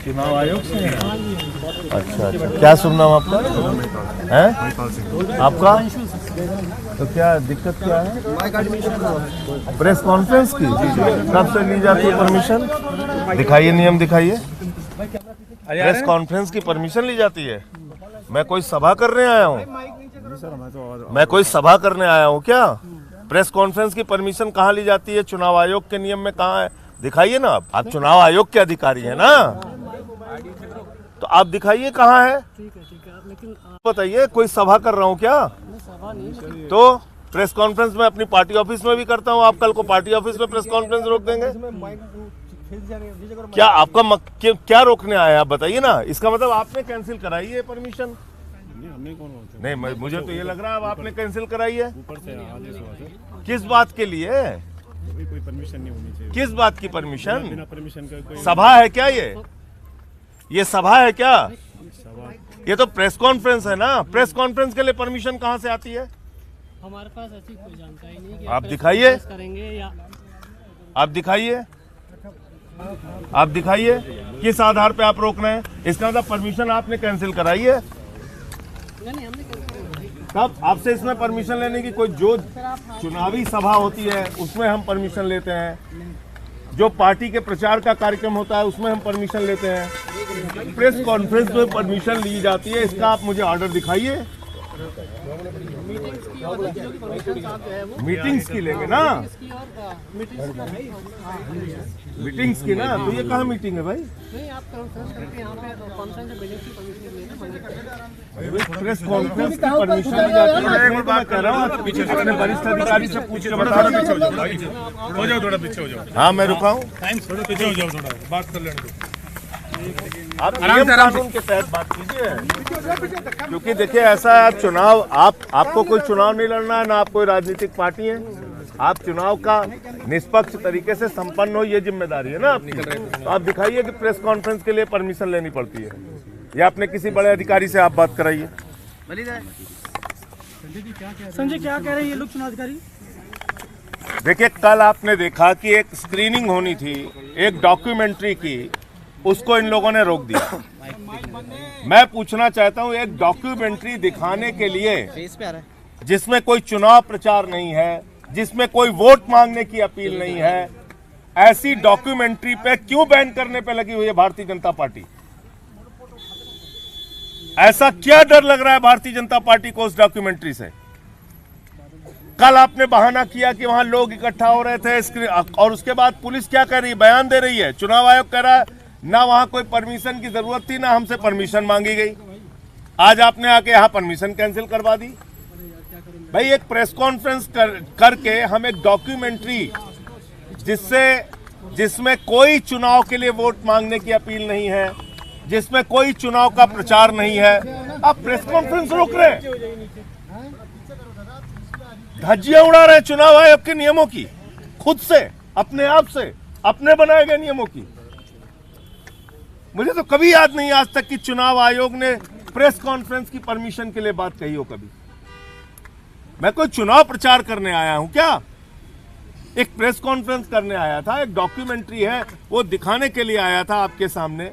चुनाव आयोग से हैं? अच्छा अच्छा, क्या शुभ नाम आपका है? आपका? तो क्या दिक्कत क्या है? प्रेस कॉन्फ्रेंस की कब से ली जाती है परमिशन? दिखाइए, नियम दिखाइए। प्रेस कॉन्फ्रेंस की परमिशन ली जाती है? मैं कोई सभा करने आया हूँ? मैं कोई सभा करने आया हूँ क्या? प्रेस कॉन्फ्रेंस की परमिशन कहाँ ली जाती है? चुनाव आयोग के नियम में कहाँ है? दिखाइए ना। आप चुनाव आयोग के अधिकारी है ना, तो आप दिखाइए कहाँ है। ठीक है लेकिन बताइए, कोई सभा कर रहा हूँ क्या? सभा नहीं। तो प्रेस कॉन्फ्रेंस में अपनी पार्टी ऑफिस में भी करता हूँ। आप कल को पार्टी ऑफिस में प्रेस कॉन्फ्रेंस रोक देंगे क्या? आपका क्या रोकने आए आप बताइए ना। इसका मतलब आपने कैंसिल कराई है परमिशन? नहीं, मुझे तो ये लग रहा है अब आपने कैंसिल कराई है। ऊपर से आदेश हुआ था। किस बात के लिए? कोई परमिशन नहीं होनी चाहिए। किस बात की परमिशन? बिना परमिशन का कोई सभा है क्या? ये सभा है क्या? सभा ये तो प्रेस कॉन्फ्रेंस है ना। प्रेस कॉन्फ्रेंस के लिए परमिशन कहाँ से आती है? हमारे पास ऐसी कोई जानकारी नहीं कि आप दिखाइए। करेंगे या आप दिखाइए, आप दिखाइए किस आधार पे आप रोक रहे हैं। इसका मतलब परमिशन आपने कैंसिल कराई है। नहीं हमने तब आपसे इसमें परमिशन लेने की कोई, जो चुनावी सभा होती है उसमें हम परमिशन लेते हैं, जो पार्टी के प्रचार का कार्यक्रम होता है उसमें हम परमिशन लेते हैं। प्रेस कॉन्फ्रेंस में परमिशन ली जाती है, इसका आप मुझे ऑर्डर दिखाइए। मीटिंग्स की लेंगे ना, मीटिंग्स की ना, तो ये कहाँ मीटिंग है भाई? नहीं आप कॉन्फ्रेंस करके यहाँ पे कॉन्फ्रेंस मीटिंग की परमिशन लेना। प्रेस कॉन्फ्रेंस की परमिशन ली जाती है। मैं कह रहा हूँ पीछे अपने वरिष्ठ अधिकारी से पूछ के बता रहा हूँ। हो जाओ, थोड़ा पीछे हो जाओ। हाँ मैं रुका हूँ। थोड़ा पीछे हो जाओ, थोड़ा बात कर लेने दो। आप नियम कानून के तहत बात कीजिए, क्योंकि देखिए ऐसा है, आप चुनाव, आपको कोई चुनाव नहीं लड़ना है ना, आप कोई राजनीतिक पार्टी है। आप चुनाव का निष्पक्ष तरीके से संपन्न हो, ये जिम्मेदारी है ना आपकी। तो आप दिखाइए कि प्रेस कॉन्फ्रेंस के लिए परमिशन लेनी पड़ती है, या अपने किसी बड़े अधिकारी से आप बात कराइए। संजय क्या कह रहे हैं ये लोग चुनाव अधिकारी? देखिए कल आपने देखा कि एक स्क्रीनिंग होनी थी एक डॉक्यूमेंट्री की, उसको इन लोगों ने रोक दिया। मैं पूछना चाहता हूं, एक डॉक्यूमेंट्री दिखाने के लिए जिसमें कोई चुनाव प्रचार नहीं है, जिसमें कोई वोट मांगने की अपील नहीं है, ऐसी डॉक्यूमेंट्री पे क्यों बैन करने पे लगी हुई है भारतीय जनता पार्टी? ऐसा क्या डर लग रहा है भारतीय जनता पार्टी को उस डॉक्यूमेंट्री से? कल आपने बहाना किया कि वहां लोग इकट्ठा हो रहे थे, और उसके बाद पुलिस क्या कर रही है? बयान दे रही है। चुनाव आयोग कह रहा है ना वहां कोई परमिशन की जरूरत थी, ना हमसे परमिशन मांगी गई। आज आपने आके यहाँ परमिशन कैंसिल करवा दी। भाई एक प्रेस कॉन्फ्रेंस करके हम एक डॉक्यूमेंट्री जिसमें कोई चुनाव के लिए वोट मांगने की अपील नहीं है, जिसमें कोई चुनाव का प्रचार नहीं है, आप प्रेस कॉन्फ्रेंस रोक रहे हैं, धज्जियां उड़ा रहे हैं चुनाव आयोग के नियमों की, खुद से, अपने आप से, अपने बनाए गए नियमों की। मुझे तो कभी याद नहीं आज तक कि चुनाव आयोग ने प्रेस कॉन्फ्रेंस की परमिशन के लिए बात कही हो कभी। मैं कोई चुनाव प्रचार करने आया हूं क्या? एक प्रेस कॉन्फ्रेंस करने आया था, एक डॉक्यूमेंट्री है वो दिखाने के लिए आया था आपके सामने।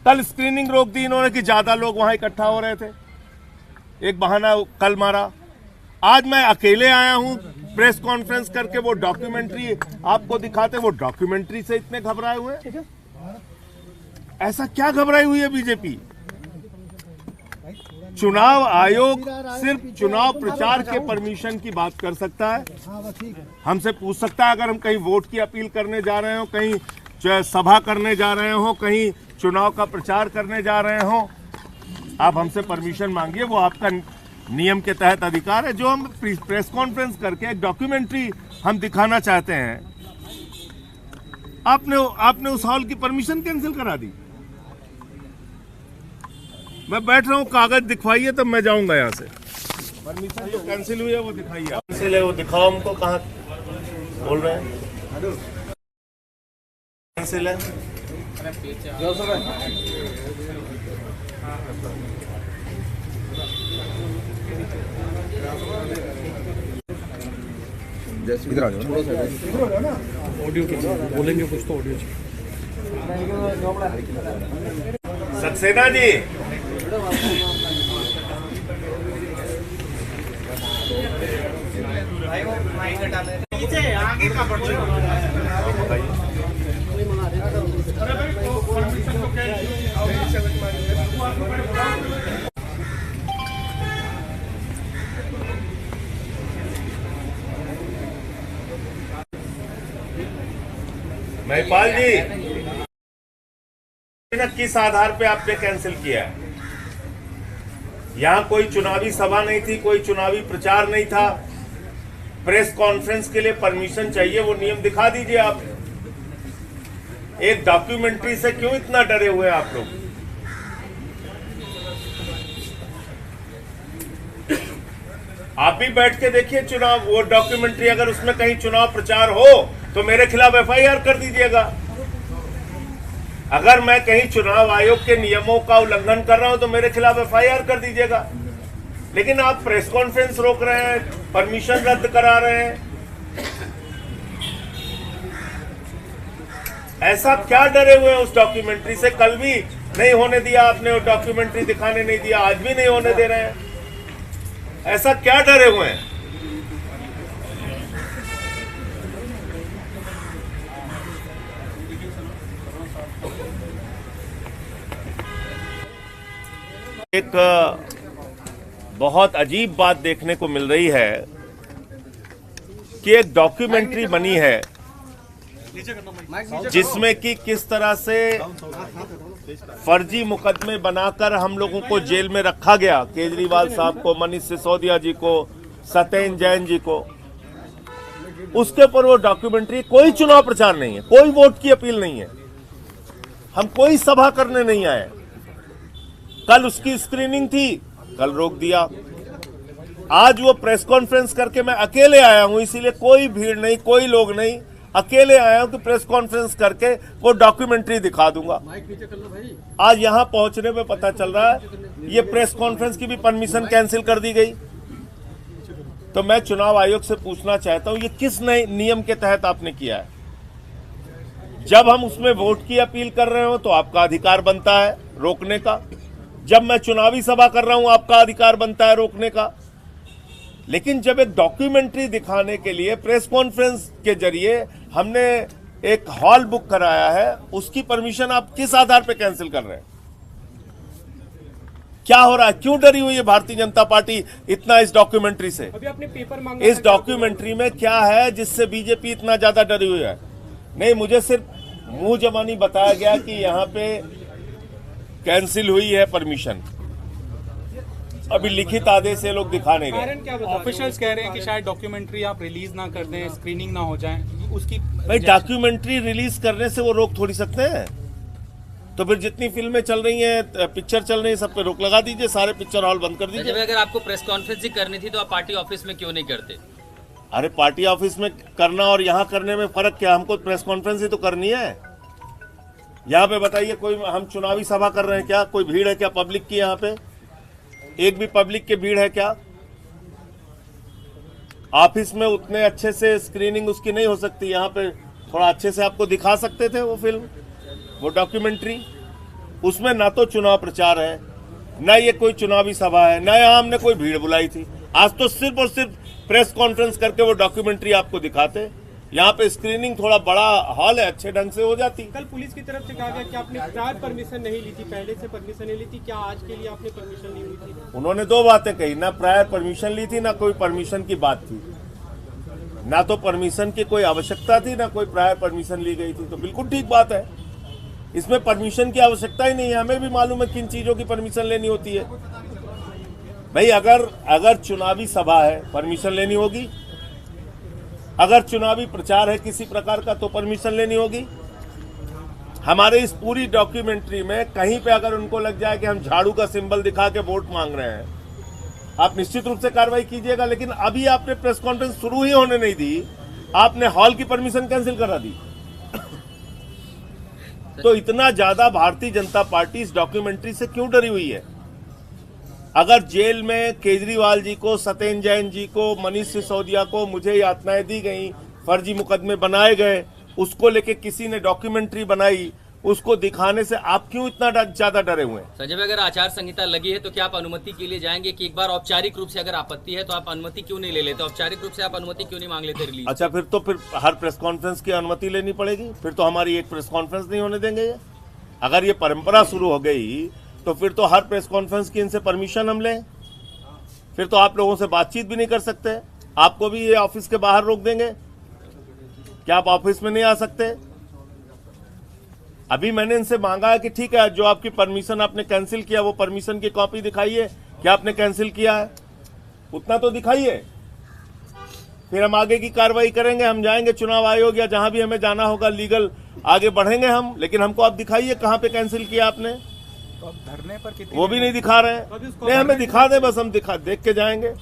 कल स्क्रीनिंग रोक दी इन्होंने कि ज्यादा लोग वहां इकट्ठा हो रहे थे, एक बहाना कल मारा। आज मैं अकेले आया हूं प्रेस कॉन्फ्रेंस करके, वो डॉक्यूमेंट्री आपको दिखाते, वो डॉक्यूमेंट्री से इतने घबराए हुए हैं। ऐसा क्या घबराई हुई है बीजेपी? चुनाव आयोग सिर्फ चुनाव प्रचार के परमिशन की बात कर सकता है, हमसे पूछ सकता है अगर हम कहीं वोट की अपील करने जा रहे हो, कहीं सभा करने जा रहे हो, कहीं चुनाव का प्रचार करने जा रहे हो, आप हमसे परमिशन मांगिए, वो आपका नियम के तहत अधिकार है। जो हम प्रेस कॉन्फ्रेंस करके एक डॉक्यूमेंट्री हम दिखाना चाहते हैं, आपने उस हॉल की परमिशन कैंसिल करा दी। मैं बैठ रहा हूँ, कागज दिखवाइए तब मैं जाऊंगा यहाँ से। परमिशन जो कैंसिल हुई है वो दिखाइए। कैंसिल है वो दिखाओ हमको, कहाँ बोल रहे हैं कैंसिल है? इधर आ जाओ ना, ऑडियो बोलेंगे कुछ तो ऑडियो सक्सेना जी, महिपाल जी, किस आधार पे आपने कैंसिल किया है? यहाँ कोई चुनावी सभा नहीं थी, कोई चुनावी प्रचार नहीं था। प्रेस कॉन्फ्रेंस के लिए परमिशन चाहिए, वो नियम दिखा दीजिए आप। एक डॉक्यूमेंट्री से क्यों इतना डरे हुए हैं आप लोग? आप भी बैठ के देखिए चुनाव, वो डॉक्यूमेंट्री अगर उसमें कहीं चुनाव प्रचार हो तो मेरे खिलाफ एफआईआर कर दीजिएगा। अगर मैं कहीं चुनाव आयोग के नियमों का उल्लंघन कर रहा हूं तो मेरे खिलाफ एफआईआर कर दीजिएगा। लेकिन आप प्रेस कॉन्फ्रेंस रोक रहे हैं, परमिशन रद्द करा रहे हैं। ऐसा क्या डरे हुए हैं उस डॉक्यूमेंट्री से? कल भी नहीं होने दिया आपने, वो डॉक्यूमेंट्री दिखाने नहीं दिया, आज भी नहीं होने दे रहे हैं। ऐसा क्या डरे हुए हैं? एक बहुत अजीब बात देखने को मिल रही है कि एक डॉक्यूमेंट्री बनी है जिसमें कि किस तरह से फर्जी मुकदमे बनाकर हम लोगों को जेल में रखा गया, केजरीवाल साहब को, मनीष सिसोदिया जी को, सत्येंद्र जैन जी को। उसके ऊपर वो डॉक्यूमेंट्री, कोई चुनाव प्रचार नहीं है, कोई वोट की अपील नहीं है, हम कोई सभा करने नहीं आए। कल उसकी स्क्रीनिंग थी, कल रोक दिया। आज वो प्रेस कॉन्फ्रेंस करके मैं अकेले आया हूं, इसीलिए कोई भीड़ नहीं, कोई लोग नहीं, अकेले आया हूं कि प्रेस कॉन्फ्रेंस करके वो डॉक्यूमेंट्री दिखा दूंगा। आज यहां पहुंचने में पता चल रहा है ये प्रेस कॉन्फ्रेंस की भी परमिशन कैंसिल कर दी गई। तो मैं चुनाव आयोग से पूछना चाहता हूं, ये किस नए नियम के तहत आपने किया है? जब हम उसमें वोट की अपील कर रहे हो तो आपका अधिकार बनता है रोकने का, जब मैं चुनावी सभा कर रहा हूं आपका अधिकार बनता है रोकने का। लेकिन जब एक डॉक्यूमेंट्री दिखाने के लिए प्रेस कॉन्फ्रेंस के जरिए हमने एक हॉल बुक कराया है, उसकी परमिशन आप किस आधार पर कैंसिल कर रहे हैं? क्या हो रहा है? क्यों डरी हुई है भारतीय जनता पार्टी इतना इस डॉक्यूमेंट्री से? अभी आपने पेपर मांगा, इस डॉक्यूमेंट्री में क्या है जिससे बीजेपी इतना ज्यादा डरी हुई है? नहीं, मुझे सिर्फ मुंह जबानी बताया गया कि यहां पे कैंसिल हुई है परमिशन, अभी लिखित आदेश से लोग दिखा नहीं रहे। ऑफिशियल्स कह रहे हैं कि शायद डॉक्यूमेंट्री आप रिलीज ना कर दें, स्क्रीनिंग ना हो जाए उसकी। भाई डॉक्यूमेंट्री रिलीज करने से वो रोक थोड़ी सकते हैं। तो फिर जितनी फिल्में चल रही हैं, पिक्चर चल रही है, सब पे रोक लगा दीजिए, सारे पिक्चर हॉल बंद कर दीजिए। अगर आपको प्रेस कॉन्फ्रेंस ही करनी थी तो आप पार्टी ऑफिस में क्यों नहीं करते? अरे पार्टी ऑफिस में करना और यहाँ करने में फर्क क्या? हमको प्रेस कॉन्फ्रेंस ही तो करनी है। यहाँ पे बताइए, कोई हम चुनावी सभा कर रहे हैं क्या? कोई भीड़ है क्या पब्लिक की? यहाँ पे एक भी पब्लिक की भीड़ है क्या? ऑफिस में उतने अच्छे से स्क्रीनिंग उसकी नहीं हो सकती, यहाँ पे थोड़ा अच्छे से आपको दिखा सकते थे वो फिल्म, वो डॉक्यूमेंट्री। उसमें ना तो चुनाव प्रचार है, ना ये कोई चुनावी सभा है, ना यहाँ हमने कोई भीड़ बुलाई थी। आज तो सिर्फ और सिर्फ प्रेस कॉन्फ्रेंस करके वो डॉक्यूमेंट्री आपको दिखाते। यहाँ पे स्क्रीनिंग थोड़ा बड़ा हॉल है, अच्छे ढंग से हो जाती। कल पुलिस की तरफ से कहा गया कि आपने प्रायर परमिशन नहीं ली थी, पहले से परमिशन नहीं ली थी, क्या आज के लिए आपने परमिशन ली हुई थी? उन्होंने दो बातें कही, ना प्रायर परमिशन ली थी, ना कोई परमिशन की बात थी। ना तो परमिशन की कोई आवश्यकता थी, ना कोई प्रायर परमिशन ली गई थी। तो बिल्कुल ठीक बात है, इसमें परमिशन की आवश्यकता ही नहीं है। हमें भी मालूम है किन चीजों की परमिशन लेनी होती है। भाई अगर चुनावी सभा है परमिशन लेनी होगी, अगर चुनावी प्रचार है किसी प्रकार का तो परमिशन लेनी होगी। हमारे इस पूरी डॉक्यूमेंट्री में कहीं पे अगर उनको लग जाए कि हम झाड़ू का सिंबल दिखा के वोट मांग रहे हैं, आप निश्चित रूप से कार्रवाई कीजिएगा। लेकिन अभी आपने प्रेस कॉन्फ्रेंस शुरू ही होने नहीं दी, आपने हॉल की परमिशन कैंसिल करा दी। तो इतना ज्यादा भारतीय जनता पार्टी इस डॉक्यूमेंट्री से क्यों डरी हुई है? अगर जेल में केजरीवाल जी को, सत्येंद्र जैन जी को, मनीष सिसोदिया को मुझे यातनाएं दी गई, फर्जी मुकदमे बनाए गए, उसको लेके किसी ने डॉक्यूमेंट्री बनाई, उसको दिखाने से आप क्यों इतना ज्यादा डरे हुए हैं? संजय भाई, अगर आचार संहिता लगी है तो क्या आप अनुमति के लिए जाएंगे कि एक बार औपचारिक रूप से अगर आपत्ति है तो आप अनुमति क्यों नहीं ले लेते? औपचारिक रूप से आप अनुमति क्यों नहीं मांग लेते रिलीज? अच्छा, फिर हर प्रेस कॉन्फ्रेंस की अनुमति लेनी पड़ेगी, फिर तो हमारी एक प्रेस कॉन्फ्रेंस नहीं होने देंगे ये। अगर ये परंपरा शुरू हो गई तो फिर तो हर प्रेस कॉन्फ्रेंस की इनसे परमिशन हम लें, फिर तो आप लोगों से बातचीत भी नहीं कर सकते। आपको भी ये ऑफिस के बाहर रोक देंगे, क्या आप ऑफिस में नहीं आ सकते? अभी मैंने इनसे मांगा है कि ठीक है, जो आपकी परमिशन आपने कैंसिल किया वो परमिशन की कॉपी दिखाइए, क्या आपने कैंसिल किया है उतना तो दिखाइए, फिर हम आगे की कार्रवाई करेंगे। हम जाएंगे चुनाव आयोग या जहां भी हमें जाना होगा, लीगल आगे बढ़ेंगे हम, लेकिन हमको आप दिखाइए कहां पे कैंसिल किया आपने। तो अब धरने पर कितनी वो भी नहीं दिखा रहे हैं। नहीं, हमें दिखा दे, बस हम देख के जाएंगे।